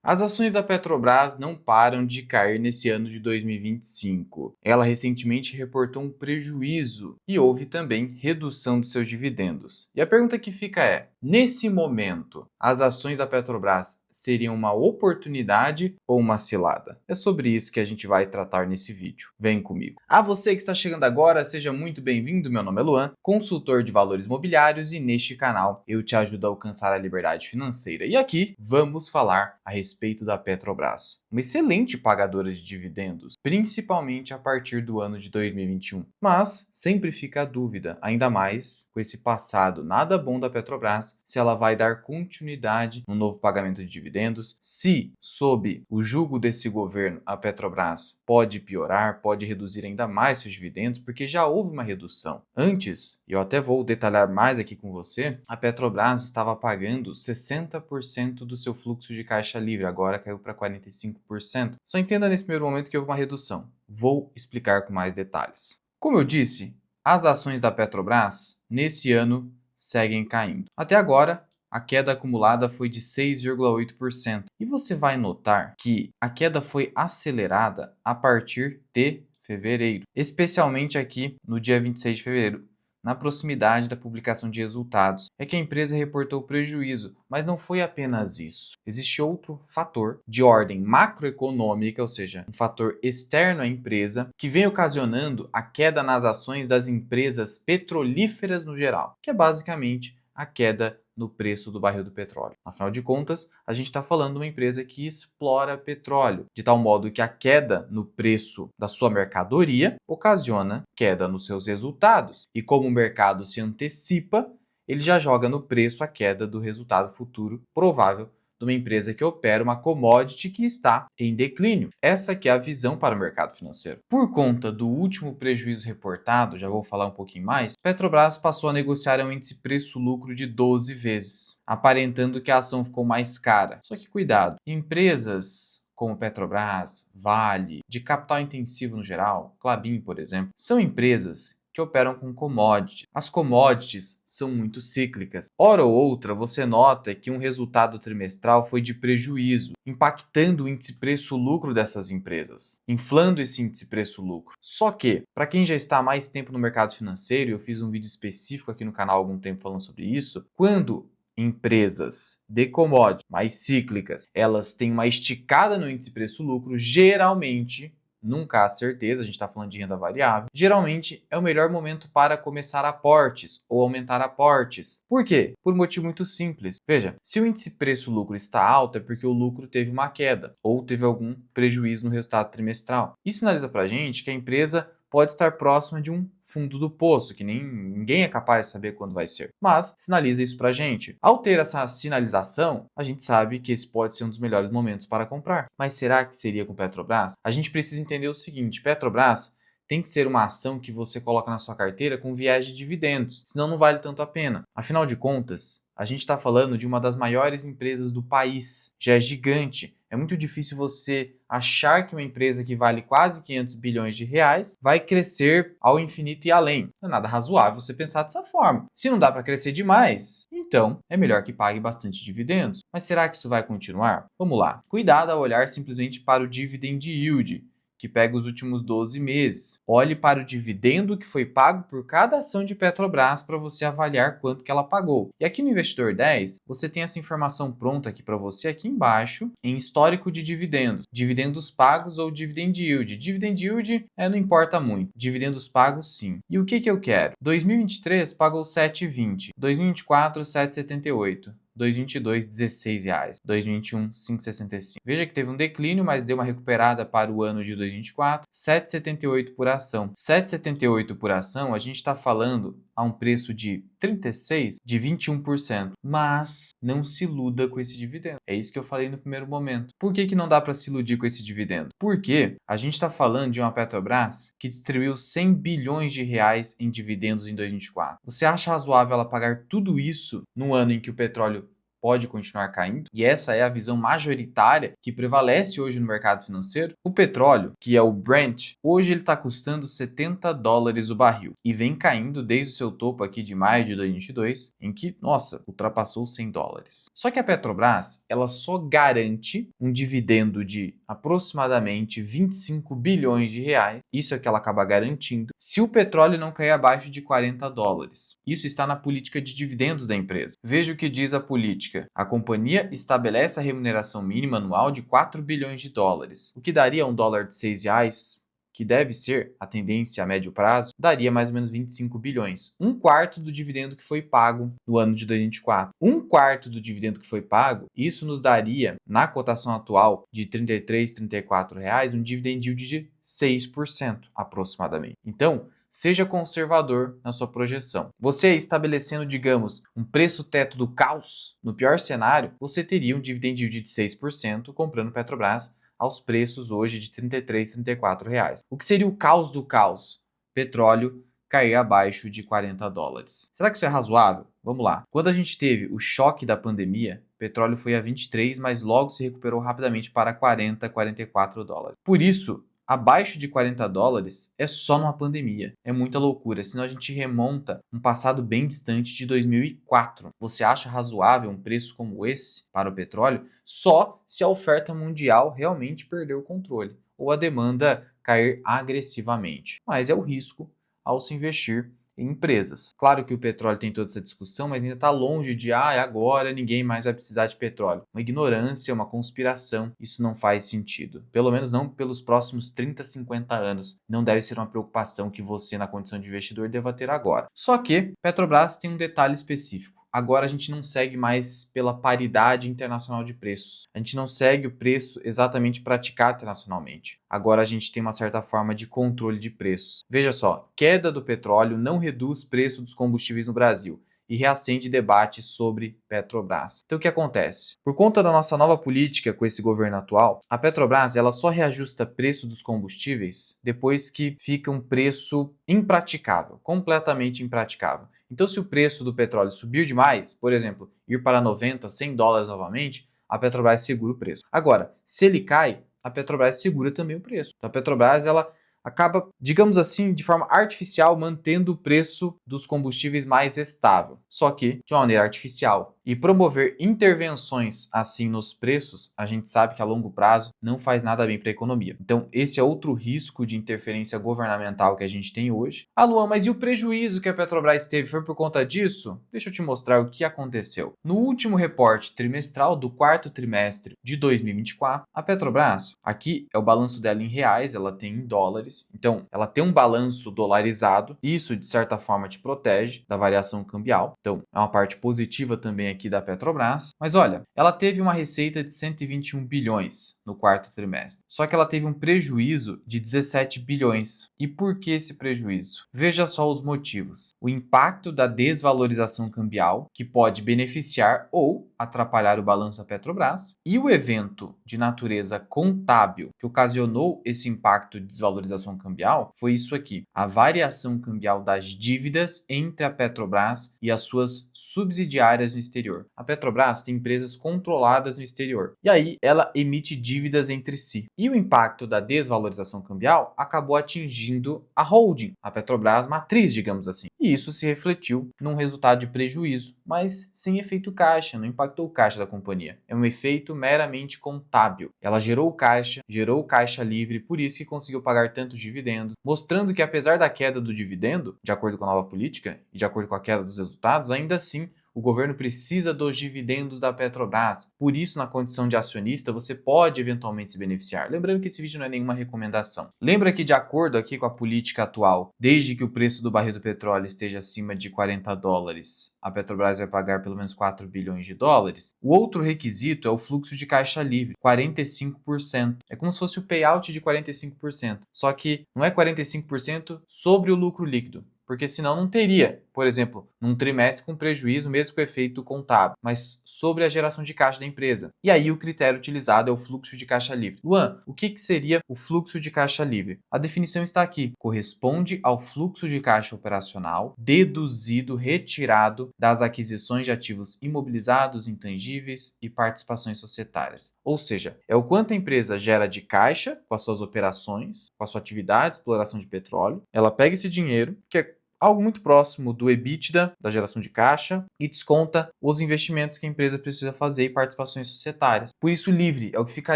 As ações da Petrobras não param de cair nesse ano de 2025. Ela recentemente reportou um prejuízo e houve também redução dos seus dividendos. E a pergunta que fica é: nesse momento, as ações da Petrobras seriam uma oportunidade ou uma cilada? É sobre isso que a gente vai tratar nesse vídeo. Vem comigo. A você que está chegando agora, seja muito bem-vindo. Meu nome é Luan, consultor de valores imobiliários, e neste canal eu te ajudo a alcançar a liberdade financeira. E aqui vamos falar a respeito da Petrobras, uma excelente pagadora de dividendos, principalmente a partir do ano de 2021. Mas sempre fica a dúvida, ainda mais com esse passado nada bom da Petrobras, se ela vai dar continuidade no novo pagamento de dividendos, se, sob o jugo desse governo, a Petrobras pode piorar, pode reduzir ainda mais seus dividendos, porque já houve uma redução. Antes, e eu até vou detalhar mais aqui com você, a Petrobras estava pagando 60% do seu fluxo de caixa livre, agora caiu para 45%. Só entenda nesse primeiro momento que houve uma redução. Vou explicar com mais detalhes. Como eu disse, as ações da Petrobras nesse ano seguem caindo. Até agora, a queda acumulada foi de 6,8%. E você vai notar que a queda foi acelerada a partir de fevereiro, especialmente aqui no dia 26 de fevereiro, na proximidade da publicação de resultados. É que a empresa reportou prejuízo, mas não foi apenas isso. Existe outro fator de ordem macroeconômica, ou seja, um fator externo à empresa, que vem ocasionando a queda nas ações das empresas petrolíferas no geral, que é basicamente a queda no preço do barril do petróleo. Afinal de contas, a gente está falando de uma empresa que explora petróleo, de tal modo que a queda no preço da sua mercadoria ocasiona queda nos seus resultados. E como o mercado se antecipa, ele já joga no preço a queda do resultado futuro provável de uma empresa que opera uma commodity que está em declínio. Essa que é a visão para o mercado financeiro. Por conta do último prejuízo reportado, já vou falar um pouquinho mais, Petrobras passou a negociar um índice preço-lucro de 12 vezes, aparentando que a ação ficou mais cara. Só que cuidado, empresas como Petrobras, Vale, de capital intensivo no geral, Klabin, por exemplo, são empresas que operam com commodities. As commodities são muito cíclicas. Hora ou outra, você nota que um resultado trimestral foi de prejuízo, impactando o índice preço-lucro dessas empresas, inflando esse índice preço-lucro. Só que, para quem já está há mais tempo no mercado financeiro, eu fiz um vídeo específico aqui no canal há algum tempo falando sobre isso, quando empresas de commodities mais cíclicas, elas têm uma esticada no índice preço-lucro, geralmente, nunca há certeza, a gente está falando de renda variável, geralmente é o melhor momento para começar aportes ou aumentar aportes. Por quê? Por um motivo muito simples. Veja, se o índice preço-lucro está alto é porque o lucro teve uma queda ou teve algum prejuízo no resultado trimestral. Isso sinaliza para a gente que a empresa pode estar próxima de um fundo do poço, que ninguém é capaz de saber quando vai ser. Mas sinaliza isso para a gente. Ao ter essa sinalização, a gente sabe que esse pode ser um dos melhores momentos para comprar. Mas será que seria com Petrobras? A gente precisa entender o seguinte: Petrobras tem que ser uma ação que você coloca na sua carteira com viés de dividendos, senão não vale tanto a pena. Afinal de contas, a gente está falando de uma das maiores empresas do país, já é gigante. É muito difícil você achar que uma empresa que vale quase 500 bilhões de reais vai crescer ao infinito e além. Não é nada razoável você pensar dessa forma. Se não dá para crescer demais, então é melhor que pague bastante dividendos. Mas será que isso vai continuar? Vamos lá. Cuidado ao olhar simplesmente para o dividend yield, que pega os últimos 12 meses. Olhe para o dividendo que foi pago por cada ação de Petrobras para você avaliar quanto que ela pagou. E aqui no Investidor 10, você tem essa informação pronta aqui para você aqui embaixo, em histórico de dividendos. Dividendos pagos ou dividend yield. Dividend yield não importa muito. Dividendos pagos, sim. E o que eu quero? 2023 pagou 7,20. 2024, 7,78. 2022, R$ 16. 2021, 5,65. Veja que teve um declínio, mas deu uma recuperada para o ano de 2024. 7,78 por ação. 7,78 por ação, a gente está falando a um preço de 36, de 21%. Mas não se iluda com esse dividendo. É isso que eu falei no primeiro momento. Por que não dá para se iludir com esse dividendo? Porque a gente está falando de uma Petrobras que distribuiu 100 bilhões de reais em dividendos em 2024. Você acha razoável ela pagar tudo isso no ano em que o petróleo pode continuar caindo, e essa é a visão majoritária que prevalece hoje no mercado financeiro. O petróleo, que é o Brent, hoje ele está custando $70 o barril e vem caindo desde o seu topo aqui de maio de 2022, em que, nossa, ultrapassou $100. Só que a Petrobras, ela só garante um dividendo de aproximadamente 25 bilhões de reais, isso é que ela acaba garantindo, se o petróleo não cair abaixo de $40. Isso está na política de dividendos da empresa. Veja o que diz a política. A companhia estabelece a remuneração mínima anual de 4 bilhões de dólares, o que daria um dólar de R$ 6, que deve ser a tendência a médio prazo, daria mais ou menos 25 bilhões. Um quarto do dividendo que foi pago no ano de 2024. Um quarto do dividendo que foi pago, isso nos daria, na cotação atual de R$ 33, R$ 34, um dividend yield de 6% aproximadamente. Então, seja conservador na sua projeção. Você estabelecendo, digamos, um preço teto do caos, no pior cenário, você teria um dividend yield de 6% comprando Petrobras aos preços hoje de R$ 33, R$ 34. O que seria o caos do caos? Petróleo cair abaixo de $40. Será que isso é razoável? Vamos lá. Quando a gente teve o choque da pandemia, o petróleo foi a 23, mas logo se recuperou rapidamente para 40, $44. Por isso, abaixo de $40 é só numa pandemia. É muita loucura, senão a gente remonta um passado bem distante de 2004. Você acha razoável um preço como esse para o petróleo? Só se a oferta mundial realmente perder o controle ou a demanda cair agressivamente. Mas é o risco ao se investir em empresas. Claro que o petróleo tem toda essa discussão, mas ainda está longe de agora ninguém mais vai precisar de petróleo. Uma ignorância, uma conspiração, isso não faz sentido. Pelo menos não pelos próximos 30, 50 anos. Não deve ser uma preocupação que você, na condição de investidor, deva ter agora. Só que Petrobras tem um detalhe específico. Agora a gente não segue mais pela paridade internacional de preços. A gente não segue o preço exatamente praticado internacionalmente. Agora a gente tem uma certa forma de controle de preços. Veja só, queda do petróleo não reduz preço dos combustíveis no Brasil e reacende debate sobre Petrobras. Então o que acontece? Por conta da nossa nova política com esse governo atual, a Petrobras ela só reajusta preço dos combustíveis depois que fica um preço impraticável, completamente impraticável. Então se o preço do petróleo subir demais, por exemplo, ir para 90, $100 novamente, a Petrobras segura o preço. Agora, se ele cai, a Petrobras segura também o preço. Então a Petrobras ela acaba, digamos assim, de forma artificial, mantendo o preço dos combustíveis mais estável, só que de uma maneira artificial. E promover intervenções assim nos preços, a gente sabe que a longo prazo não faz nada bem para a economia. Então, esse é outro risco de interferência governamental que a gente tem hoje. Ah, Luan, mas e o prejuízo que a Petrobras teve foi por conta disso? Deixa eu te mostrar o que aconteceu. No último reporte trimestral do quarto trimestre de 2024, a Petrobras, aqui é o balanço dela em reais, ela tem em dólares, então ela tem um balanço dolarizado, isso de certa forma te protege da variação cambial, então é uma parte positiva também aqui da Petrobras. Mas olha, ela teve uma receita de 121 bilhões no quarto trimestre. Só que ela teve um prejuízo de 17 bilhões. E por que esse prejuízo? Veja só os motivos. O impacto da desvalorização cambial, que pode beneficiar ou atrapalhar o balanço da Petrobras, e o evento de natureza contábil que ocasionou esse impacto de desvalorização cambial foi isso aqui: a variação cambial das dívidas entre a Petrobras e as suas subsidiárias no exterior. A Petrobras tem empresas controladas no exterior e aí ela emite dívidas entre si. E o impacto da desvalorização cambial acabou atingindo a holding, a Petrobras matriz, digamos assim. E isso se refletiu num resultado de prejuízo, mas sem efeito caixa, não impactou o caixa da companhia. É um efeito meramente contábil. Ela gerou caixa livre, por isso que conseguiu pagar tantos dividendos, mostrando que apesar da queda do dividendo, de acordo com a nova política e de acordo com a queda dos resultados, ainda assim o governo precisa dos dividendos da Petrobras. Por isso, na condição de acionista, você pode eventualmente se beneficiar. Lembrando que esse vídeo não é nenhuma recomendação. Lembra que, de acordo aqui com a política atual, desde que o preço do barril do petróleo esteja acima de $40, a Petrobras vai pagar pelo menos 4 bilhões de dólares. O outro requisito é o fluxo de caixa livre, 45%. É como se fosse o payout de 45%. Só que não é 45% sobre o lucro líquido, porque senão não teria, por exemplo, num trimestre com prejuízo, mesmo com efeito contábil, mas sobre a geração de caixa da empresa. E aí o critério utilizado é o fluxo de caixa livre. Luan, o que seria o fluxo de caixa livre? A definição está aqui. Corresponde ao fluxo de caixa operacional deduzido, retirado das aquisições de ativos imobilizados, intangíveis e participações societárias. Ou seja, é o quanto a empresa gera de caixa com as suas operações, com a sua atividade de exploração de petróleo. Ela pega esse dinheiro, que é algo muito próximo do EBITDA, da geração de caixa, e desconta os investimentos que a empresa precisa fazer e participações societárias. Por isso, livre é o que fica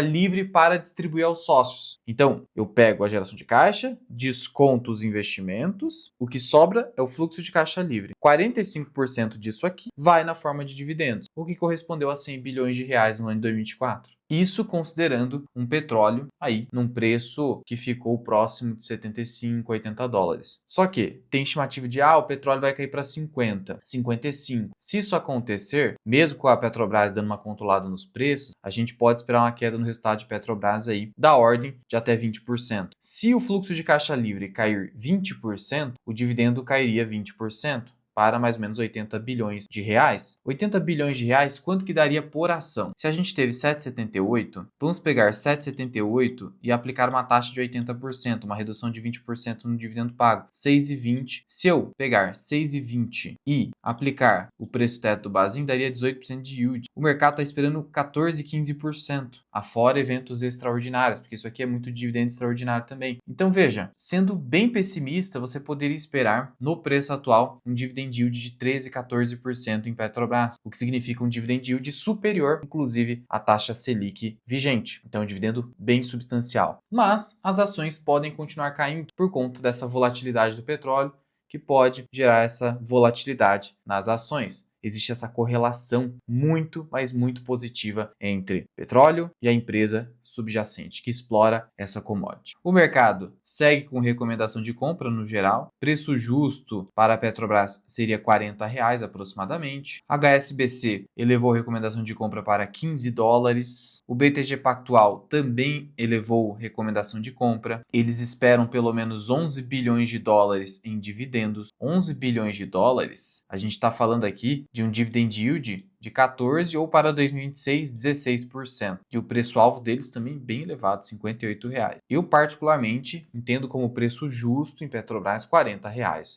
livre para distribuir aos sócios. Então, eu pego a geração de caixa, desconto os investimentos, o que sobra é o fluxo de caixa livre. 45% disso aqui vai na forma de dividendos, o que correspondeu a 100 bilhões de reais no ano de 2024. Isso considerando um petróleo aí num preço que ficou próximo de 75, 80 dólares. Só que tem estimativa de o petróleo vai cair para 50, 55. Se isso acontecer, mesmo com a Petrobras dando uma controlada nos preços, a gente pode esperar uma queda no resultado de Petrobras aí da ordem de até 20%. Se o fluxo de caixa livre cair 20%, o dividendo cairia 20%. Para mais ou menos 80 bilhões de reais. 80 bilhões de reais, quanto que daria por ação? Se a gente teve 7,78, vamos pegar 7,78 e aplicar uma taxa de 80%, uma redução de 20% no dividendo pago, 6,20. Se eu pegar 6,20 e aplicar o preço teto do Basel, daria 18% de yield. O mercado está esperando 14, 15%, afora eventos extraordinários, porque isso aqui é muito dividendo extraordinário também. Então veja, sendo bem pessimista, você poderia esperar no preço atual um dividend yield de 13, 14% em Petrobras, o que significa um dividend yield superior, inclusive, à taxa Selic vigente. Então, um dividendo bem substancial. Mas as ações podem continuar caindo por conta dessa volatilidade do petróleo, que pode gerar essa volatilidade nas ações. Existe essa correlação muito, mas muito positiva entre petróleo e a empresa subjacente que explora essa commodity. O mercado segue com recomendação de compra no geral. Preço justo para a Petrobras seria R$ 40 aproximadamente. HSBC elevou a recomendação de compra para 15 dólares. O BTG Pactual também elevou recomendação de compra. Eles esperam pelo menos 11 bilhões de dólares em dividendos. 11 bilhões de dólares, a gente está falando aqui de um dividend yield de 14% ou para 2026, 16%. E o preço-alvo deles também bem elevado, R$ 58. Eu, particularmente, entendo como preço justo em Petrobras R$ 40.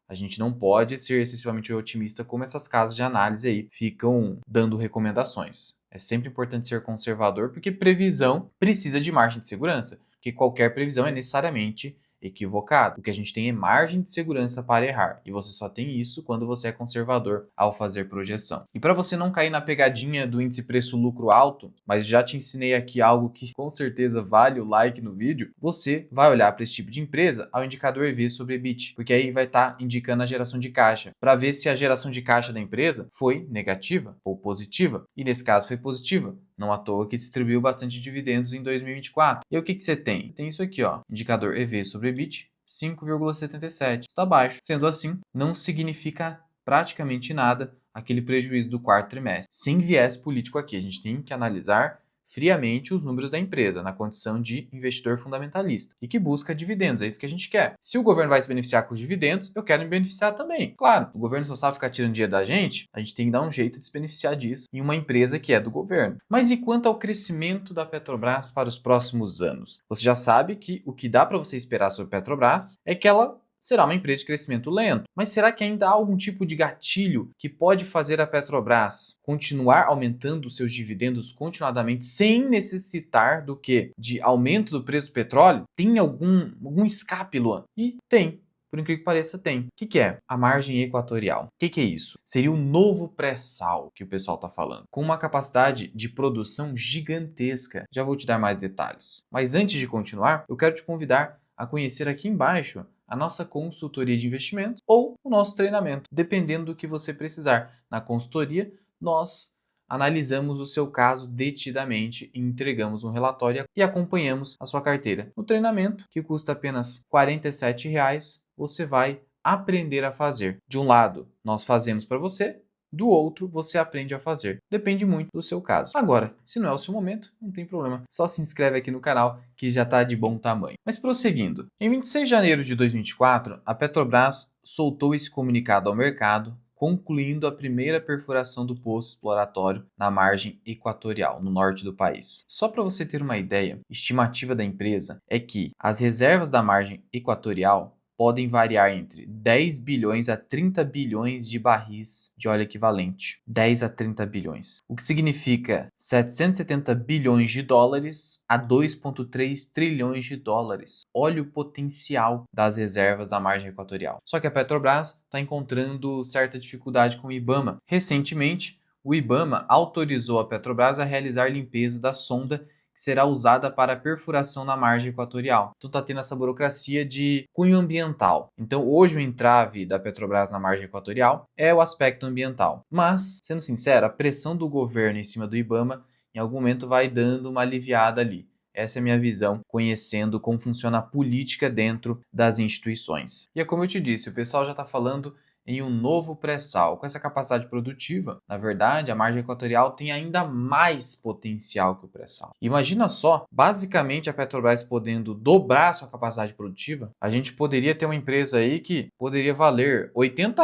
A gente não pode ser excessivamente otimista como essas casas de análise aí ficam dando recomendações. É sempre importante ser conservador porque previsão precisa de margem de segurança, porque qualquer previsão é necessariamente equivocado. O que a gente tem é margem de segurança para errar, e você só tem isso quando você é conservador ao fazer projeção. E para você não cair na pegadinha do índice preço-lucro alto, mas já te ensinei aqui algo que com certeza vale o like no vídeo, você vai olhar para esse tipo de empresa ao indicador EV sobre EBIT, porque aí vai estar indicando a geração de caixa, para ver se a geração de caixa da empresa foi negativa ou positiva, e nesse caso foi positiva. Não à toa que distribuiu bastante dividendos em 2024. E o que você tem? Tem isso aqui, ó, indicador EV sobre EBIT, 5,77. Está baixo. Sendo assim, não significa praticamente nada aquele prejuízo do quarto trimestre. Sem viés político aqui, a gente tem que analisar friamente os números da empresa, na condição de investidor fundamentalista, e que busca dividendos, é isso que a gente quer. Se o governo vai se beneficiar com os dividendos, eu quero me beneficiar também. Claro, o governo só sabe ficar tirando dinheiro da gente, a gente tem que dar um jeito de se beneficiar disso em uma empresa que é do governo. Mas e quanto ao crescimento da Petrobras para os próximos anos? Você já sabe que o que dá para você esperar sobre a Petrobras é que ela será uma empresa de crescimento lento. Mas será que ainda há algum tipo de gatilho que pode fazer a Petrobras continuar aumentando seus dividendos continuadamente sem necessitar do quê? De aumento do preço do petróleo? Tem algum escape, Luan? E tem. Por incrível que pareça, tem. O que é? A margem equatorial. O que é isso? Seria o novo pré-sal que o pessoal está falando, com uma capacidade de produção gigantesca. Já vou te dar mais detalhes. Mas antes de continuar, eu quero te convidar a conhecer aqui embaixo a nossa consultoria de investimentos ou o nosso treinamento, dependendo do que você precisar. Na consultoria, nós analisamos o seu caso detidamente e entregamos um relatório e acompanhamos a sua carteira. No treinamento, que custa apenas R$ 47, você vai aprender a fazer. De um lado, nós fazemos para você, do outro você aprende a fazer. Depende muito do seu caso. Agora, se não é o seu momento, não tem problema. Só se inscreve aqui no canal que já está de bom tamanho. Mas prosseguindo. Em 26 de janeiro de 2024, a Petrobras soltou esse comunicado ao mercado, concluindo a primeira perfuração do poço exploratório na margem equatorial, no norte do país. Só para você ter uma ideia, a estimativa da empresa é que as reservas da margem equatorial podem variar entre 10 bilhões a 30 bilhões de barris de óleo equivalente. 10 a 30 bilhões. O que significa 770 bilhões de dólares a 2,3 trilhões de dólares. Olha o potencial das reservas da margem equatorial. Só que a Petrobras está encontrando certa dificuldade com o IBAMA. Recentemente, o IBAMA autorizou a Petrobras a realizar limpeza da sonda que será usada para a perfuração na margem equatorial. Então está tendo essa burocracia de cunho ambiental. Então hoje o entrave da Petrobras na margem equatorial é o aspecto ambiental. Mas, sendo sincero, a pressão do governo em cima do IBAMA em algum momento vai dando uma aliviada ali. Essa é a minha visão, conhecendo como funciona a política dentro das instituições. E é como eu te disse, o pessoal já está falando em um novo pré-sal. Com essa capacidade produtiva, na verdade, a margem equatorial tem ainda mais potencial que o pré-sal. Imagina só, basicamente a Petrobras podendo dobrar sua capacidade produtiva, a gente poderia ter uma empresa aí que poderia valer R$ 80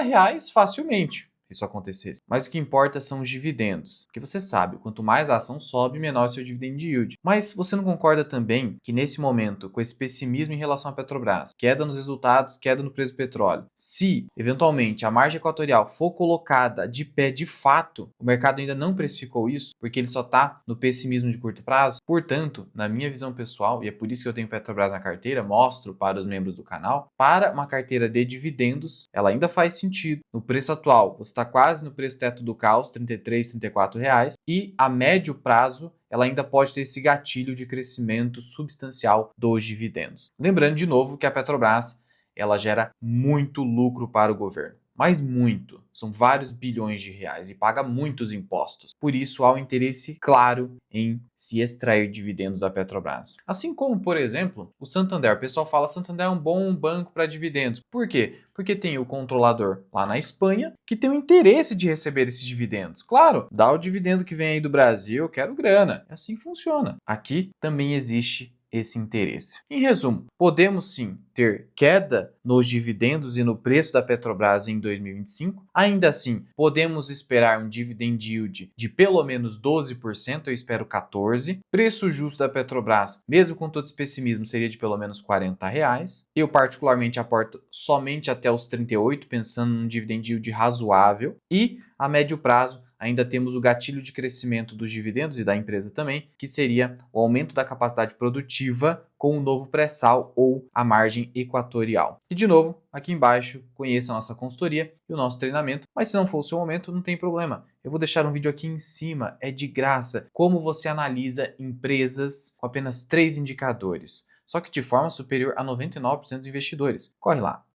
facilmente. Isso acontecesse. Mas o que importa são os dividendos, porque você sabe, quanto mais a ação sobe, menor seu dividend yield. Mas você não concorda também que nesse momento, com esse pessimismo em relação à Petrobras, queda nos resultados, queda no preço do petróleo, se eventualmente a margem equatorial for colocada de pé de fato, o mercado ainda não precificou isso, porque ele só está no pessimismo de curto prazo. Portanto, na minha visão pessoal, e é por isso que eu tenho Petrobras na carteira, mostro para os membros do canal, para uma carteira de dividendos, ela ainda faz sentido. No preço atual, você está quase no preço teto do caos, R$ 33, R$ 34, e a médio prazo ela ainda pode ter esse gatilho de crescimento substancial dos dividendos. Lembrando de novo que a Petrobras ela gera muito lucro para o governo. Mas muito, são vários bilhões de reais e paga muitos impostos. Por isso há um interesse claro em se extrair dividendos da Petrobras. Assim como, por exemplo, o Santander. O pessoal fala que Santander é um bom banco para dividendos. Por quê? Porque tem o controlador lá na Espanha que tem o interesse de receber esses dividendos. Claro, dá o dividendo que vem aí do Brasil, eu quero grana. Assim funciona. Aqui também existe esse interesse. Em resumo, podemos sim ter queda nos dividendos e no preço da Petrobras em 2025. Ainda assim, podemos esperar um dividend yield de pelo menos 12%, eu espero 14%. Preço justo da Petrobras, mesmo com todo esse pessimismo, seria de pelo menos R$ 40. Eu particularmente aporto somente até os 38, pensando num dividend yield razoável. E a médio prazo, ainda temos o gatilho de crescimento dos dividendos e da empresa também, que seria o aumento da capacidade produtiva com o novo pré-sal ou a margem equatorial. E de novo, aqui embaixo, conheça a nossa consultoria e o nosso treinamento, mas se não for o seu momento, não tem problema. Eu vou deixar um vídeo aqui em cima, é de graça, como você analisa empresas com apenas 3 indicadores, só que de forma superior a 99% dos investidores. Corre lá!